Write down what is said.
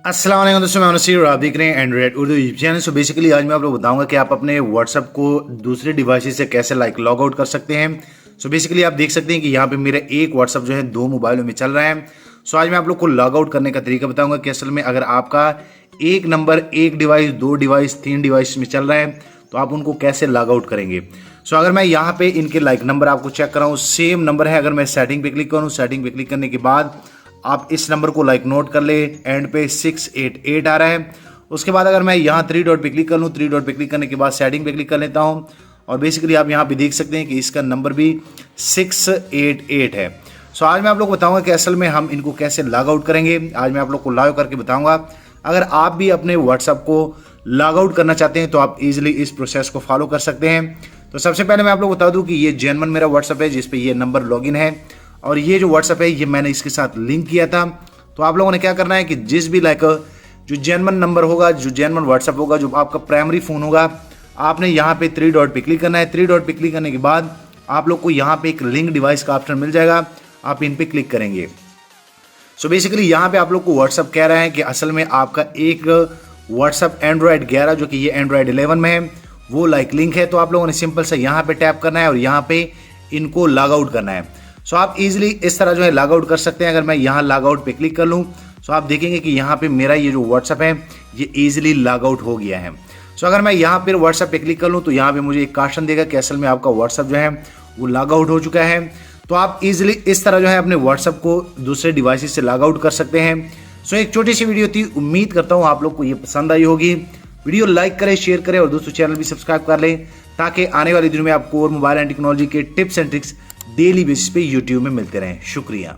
अस्सलाम वालेकुम दोस्तों, मैं नसीर और आप देख रहे हैं Android Urdu YouTube channel. So basically आज मैं आप लोग बताऊंगा कि आप अपने व्हाट्सअप को दूसरे डिवाइस से कैसे लॉग आउट कर सकते हैं। सो बेसिकली आप देख सकते हैं कि यहाँ पे मेरा एक व्हाट्सअप जो है दो मोबाइलों में चल रहा है। सो आज मैं आप लोग को लॉग आउट करने का तरीका बताऊंगा कि असल में अगर आपका एक नंबर एक डिवाइस, दो डिवाइस, तीन डिवाइस में चल रहा है तो आप उनको कैसे लॉग आउट करेंगे। सो अगर मैं यहाँ पे इनके नंबर आपको चेक कराऊँ, सेम नंबर है। अगर मैं सेटिंग पे क्लिक करूँ, सेटिंग पे क्लिक करने के बाद आप इस नंबर को नोट कर ले, एंड पे 688 आ रहा है। उसके बाद अगर मैं यहाँ थ्री डॉट पे क्लिक कर लूँ, थ्री डॉट पे क्लिक करने के बाद सेटिंग पे क्लिक कर लेता हूँ और बेसिकली आप यहाँ पे देख सकते हैं कि इसका नंबर भी 688 है। सो आज मैं आप लोग को बताऊंगा कि असल में हम इनको कैसे लॉग आउट करेंगे। आज मैं आप लोग को लॉग करके बताऊंगा। अगर आप भी अपने व्हाट्सअप को लॉग आउट करना चाहते हैं तो आप इजीली इस प्रोसेस को फॉलो कर सकते हैं। तो सबसे पहले मैं आप लोग को बता दूं कि ये जेन्युइन मेरा व्हाट्सअप है जिसपे ये नंबर लॉगिन है और ये जो व्हाट्सअप है ये मैंने इसके साथ लिंक किया था। तो आप लोगों ने क्या करना है कि जिस भी जो जेन्युइन नंबर होगा, जो जेन्युइन व्हाट्सअप होगा, जो आपका प्राइमरी फोन होगा, आपने यहाँ पे थ्री डॉट पे क्लिक करना है। थ्री डॉट पे क्लिक करने के बाद आप लोग को यहाँ पे एक लिंक डिवाइस का ऑप्शन मिल जाएगा, आप इन पे क्लिक करेंगे। सो बेसिकली यहाँ पे आप लोग को व्हाट्सअप कह रहा है कि असल में आपका एक व्हाट्सअप एंड्रॉयड 11 जो कि ये एंड्रॉयड 11 में है वो लिंक है। तो आप लोगों ने सिंपल से यहाँ पे टैप करना है और यहाँ पे इनको लॉग आउट करना है। सो आप इजीली इस तरह जो है लॉग आउट कर सकते हैं। अगर मैं यहाँ लॉग आउट पे क्लिक कर लूँ सो आप देखेंगे कि यहाँ पे मेरा ये जो व्हाट्सअप है ये इजीली लॉग आउट हो गया है। सो अगर मैं यहाँ पर व्हाट्सअप पे क्लिक कर लूँ तो यहाँ पे मुझे एक क्वेश्चन देगा कि असल में आपका व्हाट्सअप जो है वो लॉग आउट हो चुका है। तो आप इजीली इस तरह जो है अपने व्हाट्सअप को दूसरे डिवाइस से लॉग आउट कर सकते हैं। सो एक छोटी सी वीडियो थी, उम्मीद करता हूँ आप लोग को ये पसंद आई होगी। वीडियो लाइक करें, शेयर करें और दोस्तों चैनल भी सब्सक्राइब कर लें ताकि आने वाले दिनों में आपको और मोबाइल एंड टेक्नोलॉजी के tips and tricks daily basis पे यूट्यूब में मिलते रहें। शुक्रिया।